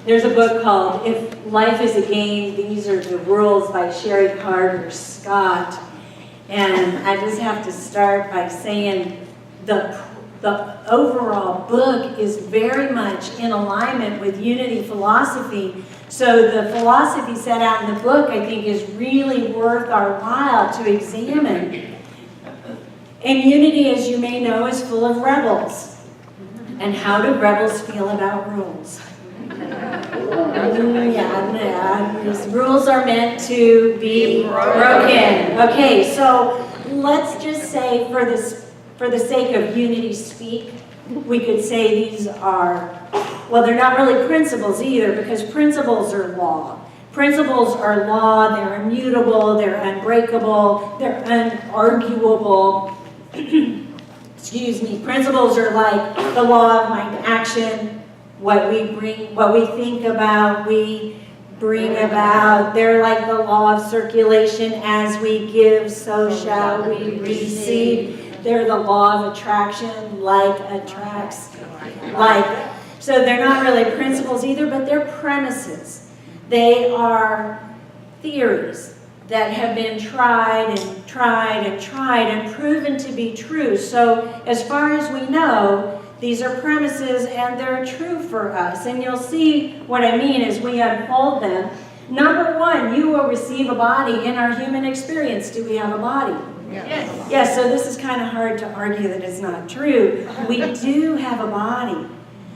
There's a book called If Life is a Game, These Are the Rules by Sherry Carter Scott. And I just have to start by saying the overall book is very much in alignment with Unity philosophy. So the philosophy set out in the book, I think, is really worth our while to examine. And Unity, as you may know, is full of rebels. And how do rebels feel about rules? These rules are meant to be broken. Okay, so let's just say for the sake of Unity speak, we could say these are, well, they're not really principles either, because principles are law. Principles are law, they're immutable, they're unbreakable, they're unarguable. Excuse me. Principles are like the law of mind action. What we think about, we bring about. They're like the law of circulation. As we give, so shall we receive. They're the law of attraction. Like attracts like. So they're not really principles either, but they're premises. They are theories that have been tried and tried and tried and proven to be true. So as far as we know, these are premises and they're true for us. And you'll see what I mean as we unfold them. Number one, you will receive a body in our human experience. Do we have a body? Yes. Yes, so this is kind of hard to argue that it's not true. We do have a body,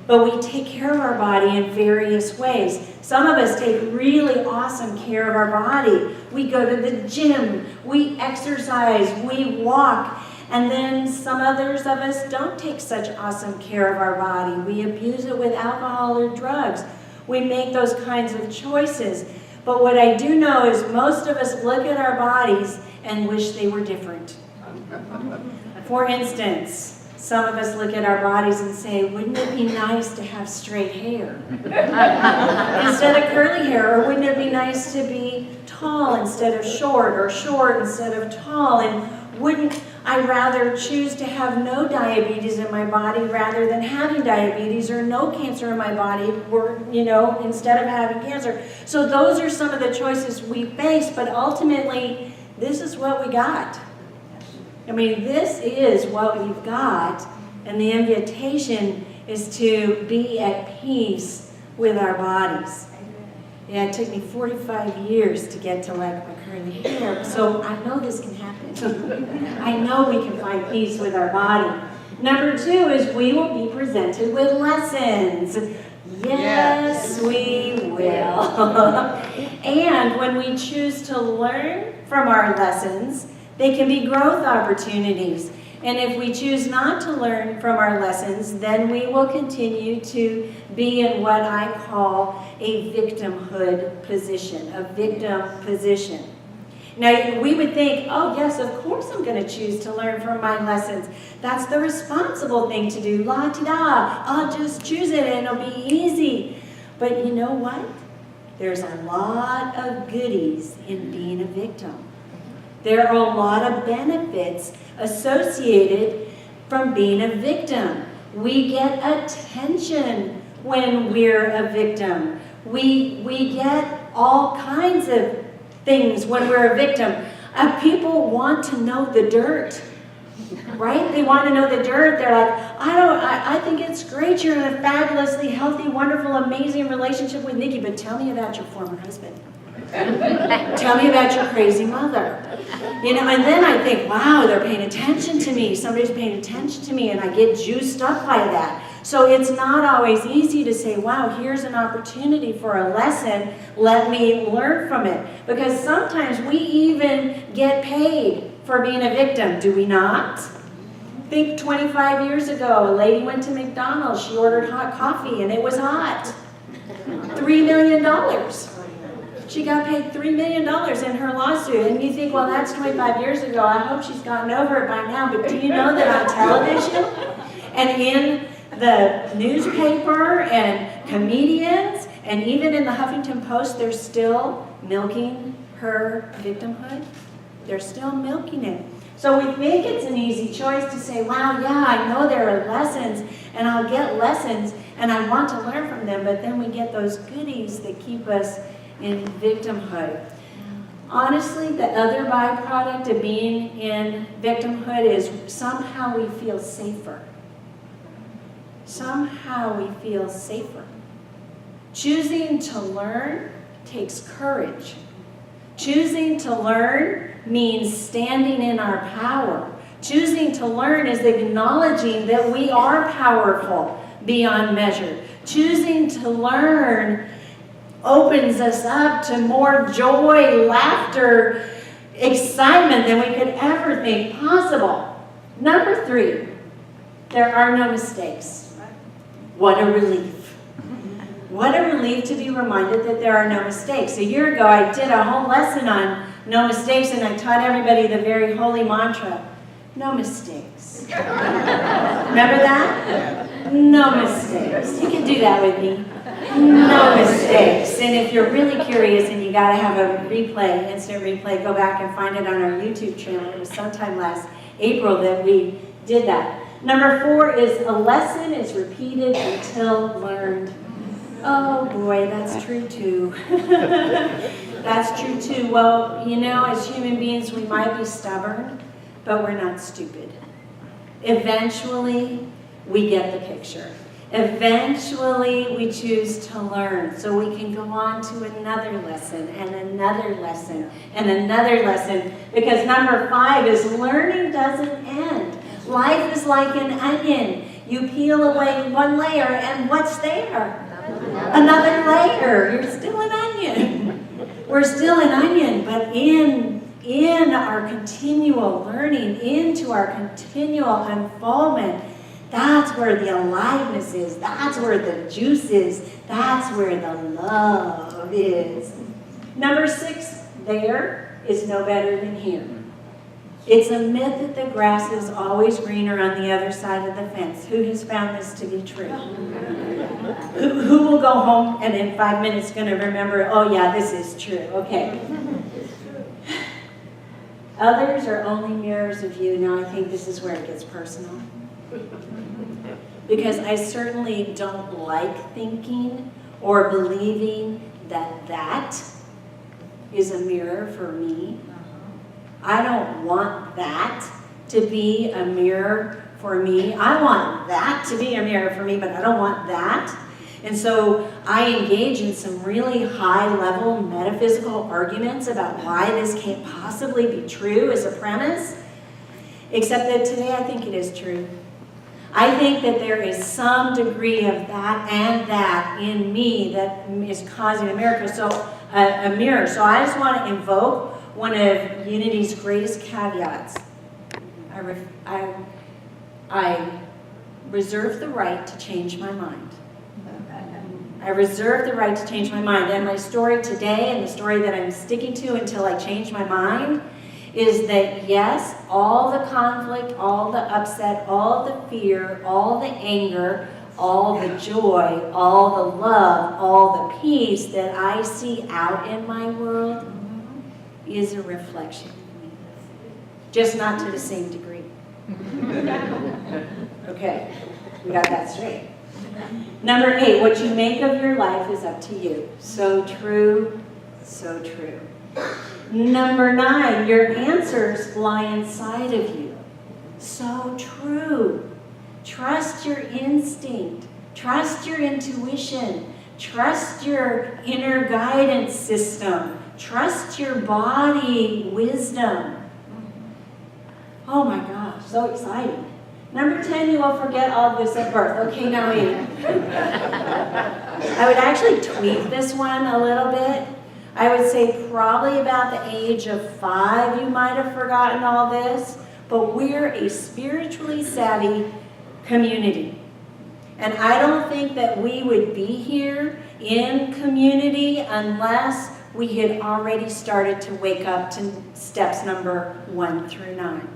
but we take care of our body in various ways. Some of us take really awesome care of our body. We go to the gym, we exercise, we walk. And then some others of us don't take such awesome care of our body. We abuse it with alcohol or drugs. We make those kinds of choices. But what I do know is most of us look at our bodies and wish they were different. For instance, some of us look at our bodies and say, wouldn't it be nice to have straight hair instead of curly hair? Or wouldn't it be nice to be tall instead of short, or short instead of tall? And wouldn't I rather choose to have no diabetes in my body rather than having diabetes, or no cancer in my body, or, instead of having cancer? So those are some of the choices we face, but ultimately, this is what we got. I mean, this is what we've got, and the invitation is to be at peace with our bodies. Yeah, it took me 45 years to get to like my curly hair, so I know this can happen. I know we can find peace with our body. Number two is we will be presented with lessons. Yes, we will. And when we choose to learn from our lessons, they can be growth opportunities. And if we choose not to learn from our lessons, then we will continue to be in what I call a victimhood position, a victim position. Now, we would think, oh yes, of course I'm going to choose to learn from my lessons. That's the responsible thing to do. La-ti-da, I'll just choose it and it'll be easy. But you know what? There's a lot of goodies in being a victim. There are a lot of benefits associated from being a victim. We get attention when we're a victim. We get all kinds of things when we're a victim. People want to know the dirt, right? They want to know the dirt. They're like, I think it's great you're in a fabulously healthy, wonderful, amazing relationship with Nikki, but tell me about your former husband. Tell me about your crazy mother. And then I think, wow, they're paying attention to me. Somebody's paying attention to me, and I get juiced up by that. So it's not always easy to say, wow, here's an opportunity for a lesson. Let me learn from it. Because sometimes we even get paid for being a victim, do we not? Think 25 years ago, a lady went to McDonald's. She ordered hot coffee, and it was hot. $3 million. She got paid $3 million in her lawsuit. And you think, well, that's 25 years ago. I hope she's gotten over it by now. But do you know that on television and in the newspaper and comedians and even in the Huffington Post, they're still milking her victimhood? They're still milking it. So we think it's an easy choice to say, wow, yeah, I know there are lessons, and I'll get lessons, and I want to learn from them, but then we get those goodies that keep us in victimhood. Honestly, the other byproduct of being in victimhood is somehow we feel safer. Somehow we feel safer. Choosing to learn takes courage. Choosing to learn means standing in our power. Choosing to learn is acknowledging that we are powerful beyond measure. Choosing to learn opens us up to more joy, laughter, excitement than we could ever think possible. Number 3, there are no mistakes. What a relief. What a relief to be reminded that there are no mistakes. A year ago, I did a whole lesson on no mistakes, and I taught everybody the very holy mantra, no mistakes. Remember that? No mistakes. You can do that with me. No mistakes. And if you're really curious and you got to have a replay, instant replay, go back and find it on our YouTube channel. It was sometime last April that we did that. Number 4 is a lesson is repeated until learned. Oh boy, that's true too. That's true too. Well, you know, as human beings, we might be stubborn, but we're not stupid. Eventually, we get the picture. Eventually, we choose to learn, so we can go on to another lesson, and another lesson, and another lesson, because number 5 is learning doesn't end. Life is like an onion. You peel away one layer, and what's there? Another layer. You're still an onion. We're still an onion, but in our continual learning, into our continual unfoldment, that's where the aliveness is. That's where the juice is. That's where the love is. Number 6, there is no better than here. It's a myth that the grass is always greener on the other side of the fence. Who has found this to be true? Who will go home and in 5 minutes going to remember, oh yeah, this is true. Okay. Others are only mirrors of you. Now I think this is where it gets personal. Because I certainly don't like thinking or believing that that is a mirror for me. I don't want that to be a mirror for me. I want that to be a mirror for me, but I don't want that. And so I engage in some really high-level metaphysical arguments about why this can't possibly be true as a premise, except that today I think it is true. I think that there is some degree of that and that in me that is causing a miracle. So a mirror. So I just want to invoke one of Unity's greatest caveats. I reserve the right to change my mind. I reserve the right to change my mind. And my story today, and the story that I'm sticking to until I change my mind, is that yes, all the conflict, all the upset, all the fear, all the anger, all the joy, all the love, all the peace that I see out in my world is a reflection of me. Just not to the same degree. Okay, we got that straight. Number 8, what you make of your life is up to you. So true, so true. Number 9, your answers lie inside of you. So true. Trust your instinct. Trust your intuition. Trust your inner guidance system. Trust your body wisdom. Oh my gosh, so exciting. Number 10, you will forget all this at birth. Okay, now wait. I would actually tweak this one a little bit. I would say probably about the age of 5 you might have forgotten all this, but we're a spiritually savvy community. And I don't think that we would be here in community unless we had already started to wake up to steps number 1 through 9.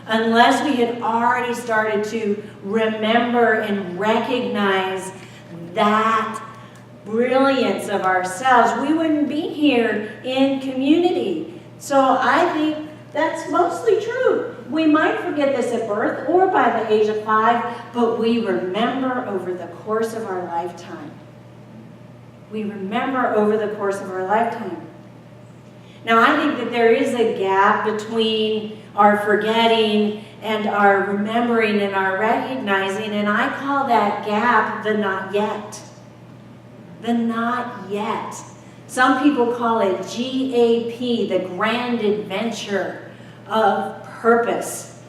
Unless we had already started to remember and recognize that brilliance of ourselves, we wouldn't be here in community. So I think That's mostly true. We might forget this at birth or by the age of 5, but we remember over the course of our lifetime. We remember over the course of our lifetime. Now, I think that there is a gap between our forgetting and our remembering and our recognizing, and I call that gap the not yet. The not yet. Some people call it GAP, the grand adventure of purpose.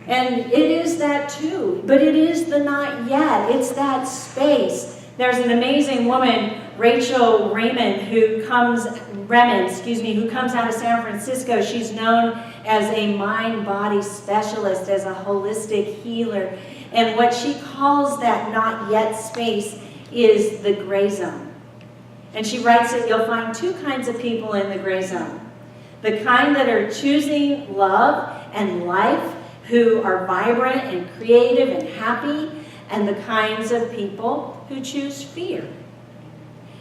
And it is that too, but it is the not yet. It's that space. There's an amazing woman, Rachel Remen, who comes out of San Francisco. She's known as a mind-body specialist, as a holistic healer. And what she calls that not yet space is the gray zone. And she writes that you'll find 2 kinds of people in the gray zone. The kind that are choosing love and life, who are vibrant and creative and happy, and the kinds of people who choose fear.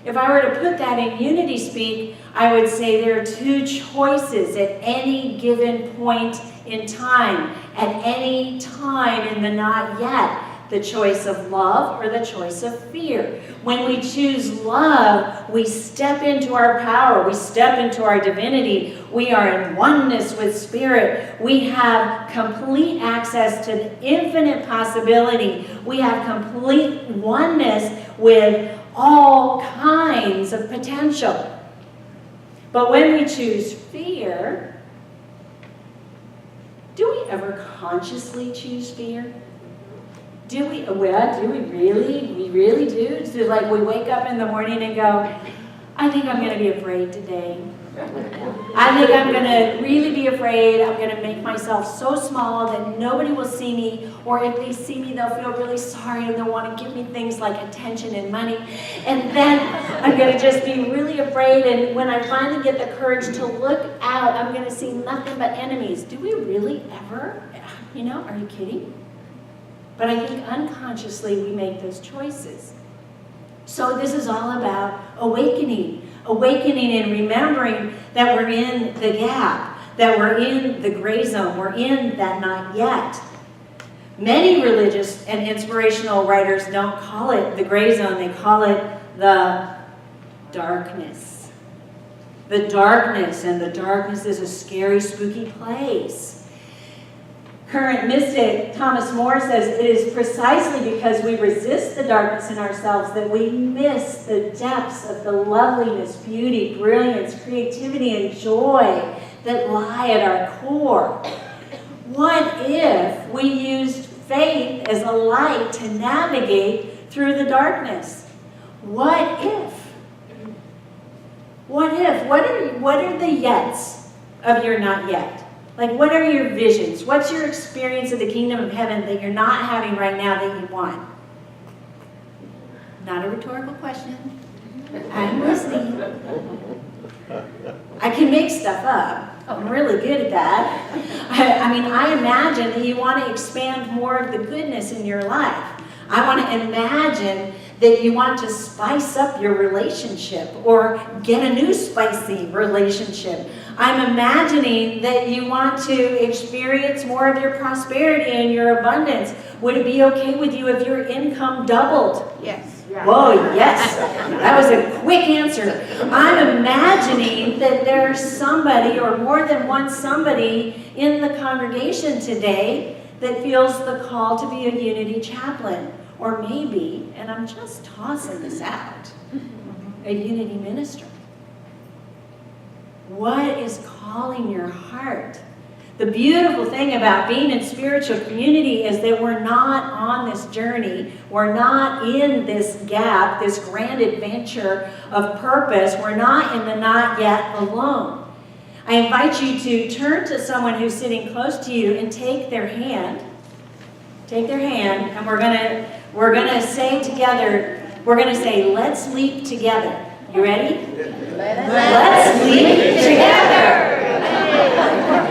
If I were to put that in Unity speak, I would say there are 2 choices at any given point in time, at any time in the not yet. The choice of love or the choice of fear. When we choose love, we step into our power. We step into our divinity. We are in oneness with Spirit. We have complete access to the infinite possibility. We have complete oneness with all kinds of potential. But when we choose fear, do we ever consciously choose fear? Do we really? We really do? So like we wake up in the morning and go, I think I'm going to be afraid today. I think I'm going to really be afraid. I'm going to make myself so small that nobody will see me, or if they see me, they'll feel really sorry and they'll want to give me things like attention and money. And then I'm going to just be really afraid, and when I finally get the courage to look out, I'm going to see nothing but enemies. Do we really ever? Are you kidding? But I think unconsciously we make those choices. So this is all about awakening. Awakening and remembering that we're in the gap, that we're in the gray zone, we're in that not yet. Many religious and inspirational writers don't call it the gray zone, they call it the darkness. The darkness, and the darkness is a scary, spooky place. Current mystic Thomas More says it is precisely because we resist the darkness in ourselves that we miss the depths of the loveliness, beauty, brilliance, creativity, and joy that lie at our core. What if we used faith as a light to navigate through the darkness? What if? What if? What are the yets of your not yet? Like, what are your visions? What's your experience of the kingdom of heaven that you're not having right now that you want? Not a rhetorical question. I'm listening. I can make stuff up. I'm really good at that. I imagine that you want to expand more of the goodness in your life. I want to imagine that you want to spice up your relationship or get a new spicy relationship. I'm imagining that you want to experience more of your prosperity and your abundance. Would it be okay with you if your income doubled? Yes. Whoa, yes. That was a quick answer. I'm imagining that there's somebody or more than one somebody in the congregation today that feels the call to be a Unity chaplain. Or maybe, and I'm just tossing this out, a Unity minister. What is calling your heart? The beautiful thing about being in spiritual community is that we're not on this journey. We're not in this gap, this grand adventure of purpose. We're not in the not yet alone. I invite you to turn to someone who's sitting close to you and take their hand. Take their hand, and we're gonna say together, let's leap together. You ready? Let's leap together.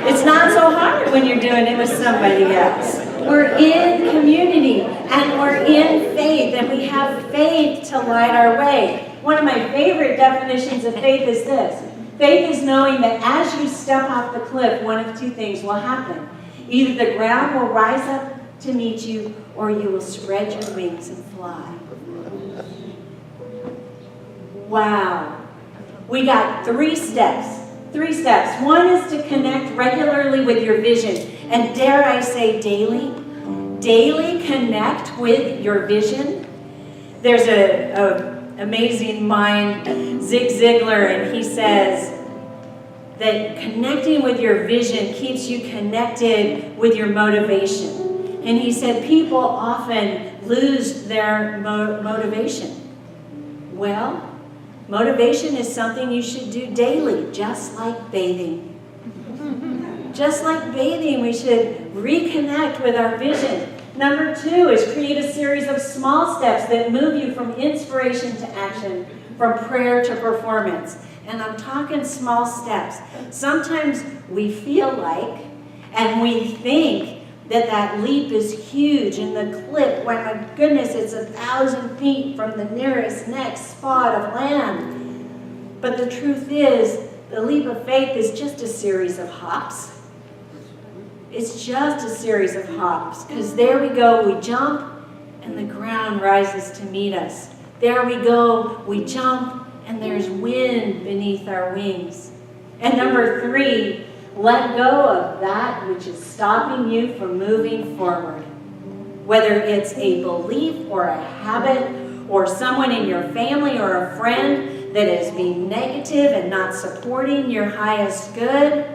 It's not so hard when you're doing it with somebody else. We're in community, and we're in faith, and we have faith to light our way. One of my favorite definitions of faith is this. Faith is knowing that as you step off the cliff, one of two things will happen. Either the ground will rise up to meet you, or you will spread your wings and fly. Wow. We got 3 steps. 3 steps. One is to connect regularly with your vision. And dare I say daily? Daily connect with your vision. There's an amazing mind, Zig Ziglar, and he says that connecting with your vision keeps you connected with your motivation. And he said people often lose their motivation. Well, motivation is something you should do daily, just like bathing. Just like bathing, we should reconnect with our vision. Number 2 is create a series of small steps that move you from inspiration to action, from prayer to performance. And I'm talking small steps. Sometimes we feel like and we think that leap is huge, and the cliff, well, my goodness, it's 1,000 feet from the nearest next spot of land. But the truth is, the leap of faith is just a series of hops. It's just a series of hops, because there we go, we jump, and the ground rises to meet us. There we go, we jump, and there's wind beneath our wings. And number 3, let go of that which is stopping you from moving forward. Whether it's a belief or a habit or someone in your family or a friend that is being negative and not supporting your highest good.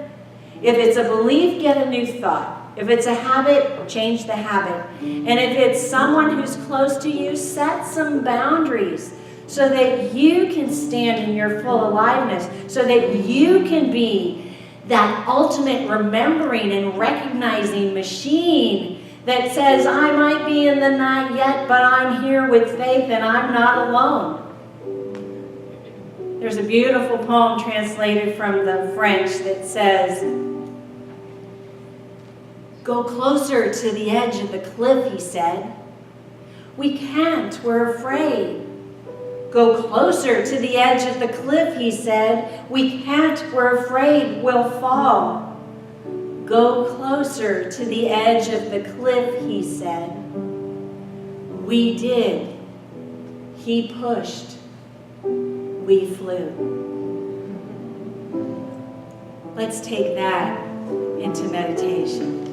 If it's a belief, get a new thought. If it's a habit, change the habit. And if it's someone who's close to you, set some boundaries so that you can stand in your full aliveness, so that you can be that ultimate remembering and recognizing machine that says, I might be in the night yet, but I'm here with faith and I'm not alone. There's a beautiful poem translated from the French that says, go closer to the edge of the cliff, he said. We can't, we're afraid. Go closer to the edge of the cliff, he said. We can't, we're afraid we'll fall. Go closer to the edge of the cliff, he said. We did. He pushed. We flew. Let's take that into meditation.